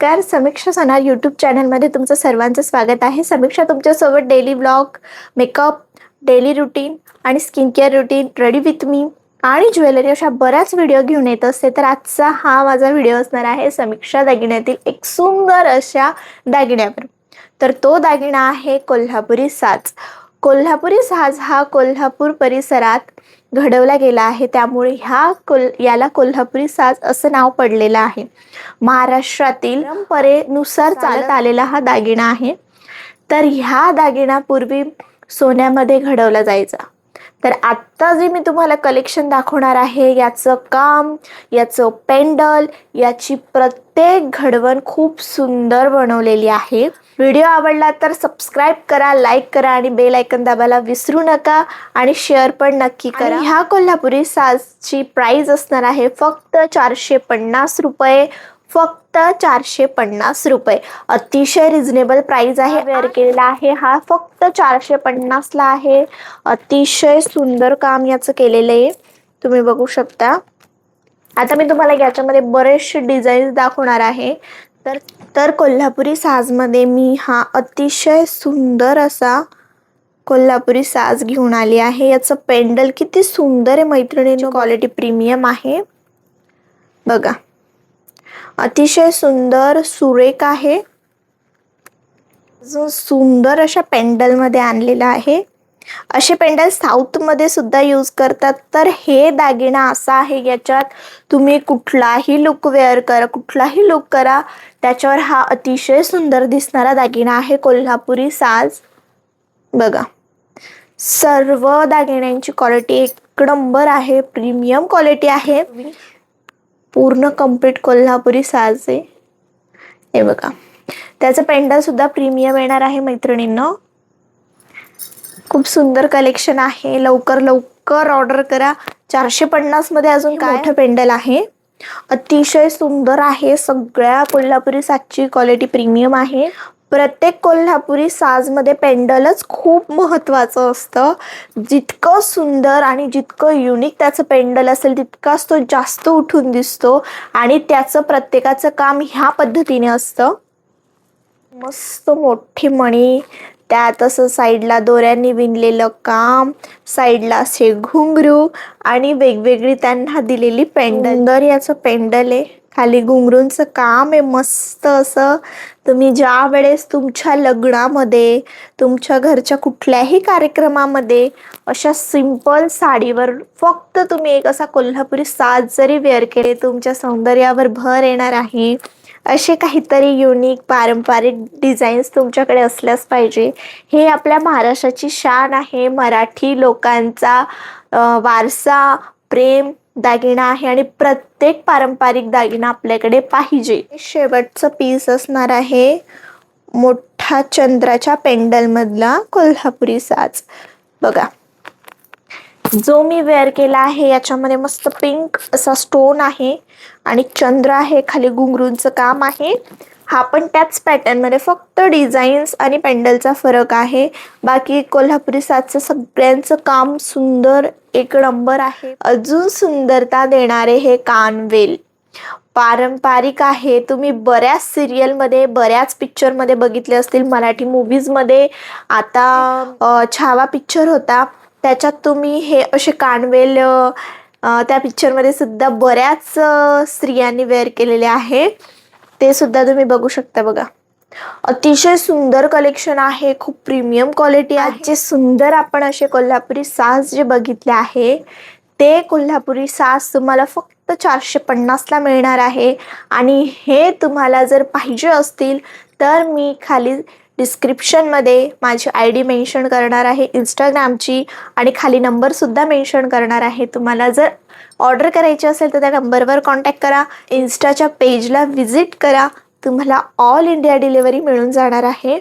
नमस्कार, समीक्षा सोनार यूट्यूब चॅनलमध्ये तुमचं सर्वांचं स्वागत आहे. समीक्षा तुमच्यासोबत daily blog, makeup, daily routine आणि skin care routine, ready with me आणि ज्वेलरी अशा बऱ्याच व्हिडिओ घेऊन येत असते. तर आजचा हा माझा व्हिडिओ असणार आहे समीक्षा दागिन्यातील एक सुंदर अशा दागिन्यावर. तर तो दागिना आहे कोल्हापुरी साज. कोल्हापुरी साज हा कोल्हापूर परिसरात घडवला गेला आहे, त्यामुळे याला कोल्हापुरी साज असं नाव पडलेलं आहे. महाराष्ट्रातील परंपरेनुसार चालत आलेला हा दागिना आहे. तर ह्या दागिना पूर्वी सोन्यामध्ये घडवला जायचा. तर आत्ता जे मी तुम्हाला कलेक्शन दाखवणार आहे, याचं काम, याचं पेंडल, याची प्रत्येक घडवण खूप सुंदर बनवलेली आहे. व्हिडिओ आवडला तर सबस्क्राईब करा, लाईक करा आणि बेल आयकन दाबायला विसरू नका आणि शेअर पण नक्की करा. ह्या कोल्हापुरी साजची प्राइस असणार आहे फक्त 450 रुपये. फक्त 450 रुपये. अतिशय रिझनेबल प्राइस आहे. वेअर केलेला आहे हा फक्त 450 ला आहे. अतिशय सुंदर काम याचं केलेलं आहे, तुम्ही बघू शकता. आता मी तुम्हाला याच्यामध्ये बरेचसे डिझाईन्स दाखवणार आहे. तर कोल्हापुरी साजमध्ये मी हा अतिशय सुंदर असा कोल्हापुरी साज घेऊन आली आहे. याचं पेंडल किती सुंदर आहे मैत्रिणींनो, क्वालिटी प्रीमियम आहे बघा. अतिशय सुंदर सुरेख आहे. सुंदर अशा पेंडल मध्ये आणलेला आहे. असे पेंडल साऊथ मध्ये सुद्धा यूज करतात. तर हे दागिना असा आहे, याच्यात तुम्ही कुठलाही लुक वेअर करा, कुठलाही लुक करा, त्याच्यावर हा अतिशय सुंदर दिसणारा दागिना आहे कोल्हापुरी साज बघा. सर्व दागिन्यांची क्वालिटी एक नंबर आहे, प्रीमियम क्वालिटी आहे. पूर्ण कंप्लीट कोल्हापुरी साज आहे हे बघा. त्याचं पेंडल सुद्धा प्रीमियम येणार आहे मैत्रिणींनो. खूप सुंदर कलेक्शन आहे. लवकर ऑर्डर करा. 450 मध्ये अजून मोठं पेंडल आहे. अतिशय सुंदर आहे. सगळ्या कोल्हापुरी साजची क्वालिटी प्रीमियम आहे. प्रत्येक कोल्हापुरी साजमध्ये पेंडलच खूप महत्त्वाचं असतं. जितकं सुंदर आणि जितकं युनिक त्याचं पेंडल असेल, तितकाच तो जास्त उठून दिसतो आणि त्याचं प्रत्येकाचं काम ह्या पद्धतीने असतं. मस्त मोठी मणी, त्यात असं साईडला दोऱ्यांनी विणलेलं काम, साईडला असे घुंगरू आणि वेगवेगळी त्यांना दिलेली पेंडल. सुंदर याचं पेंडल आहे. खाली घुंगरूंचं काम आहे मस्त असं. तुम्ही ज्या वेळेस तुमच्या लग्नामध्ये, तुमच्या घरच्या कुठल्याही कार्यक्रमामध्ये अशा सिंपल साडीवर फक्त तुम्ही एक असा कोल्हापुरी साज जरी वेअर केले, तुमच्या सौंदर्यावर भर येणार आहे. असे काहीतरी युनिक पारंपरिक डिझाईन्स तुमच्याकडे असल्याच पाहिजे. हे आपल्या महाराष्ट्राची शान आहे. मराठी लोकांचा वारसा, प्रेम दागिना आहे आणि प्रत्येक पारंपरिक दागिना आपल्याकडे पाहिजे. शेवटचं पीस असणार आहे मोठा चंद्राच्या पेंडल मधला कोल्हापुरी साज बघा. जो मी वेअर केला आहे याच्यामध्ये मस्त पिंक असा स्टोन आहे आणि चंद्र आहे, खाली घुंगरूंचं काम आहे. हा पण त्याच पॅटर्न मध्ये, फक्त डिझाईन्स आणि पेंडलचा फरक आहे. बाकी कोल्हापुरी साजचं सगळ्यांचं काम सुंदर एक नंबर आहे. अजून सुंदरता देणारे हे कानवेल पारंपरिक आहे. तुम्ही बऱ्याच सिरियलमध्ये, बऱ्याच पिक्चरमध्ये बघितले असतील. मराठी मूवीजमध्ये आता छावा पिक्चर होता, त्याच्यात तुम्ही हे असे कानवेल त्या पिक्चरमध्ये सुद्धा बऱ्याच स्त्रियांनी वेअर केलेले आहे. ते सुद्धा तुम्ही बघू शकता बघा. अतिशय सुंदर कलेक्शन आहे, खूप प्रीमियम क्वालिटी आहे. जे सुंदर आपण असे कोल्हापुरी साज जे बघितले आहे, ते कोल्हापुरी साज तुम्हाला फक्त 450 ला मिळणार आहे. आणि हे तुम्हाला जर पाहिजे असतील तर मी खाली डिस्क्रिप्शनमध्ये माझी ID मेन्शन करणार आहे इंस्टाग्रामची, आणि खाली नंबर सुद्धा मेन्शन करणार आहे. तुम्हाला जर ऑर्डर करायची असेल तर त्या नंबरवर कॉन्टॅक्ट करा. इन्स्टाच्या पेजला व्हिजिट करा. तुम्हाला ऑल इंडिया डिलिव्हरी मिळून जाणार आहे.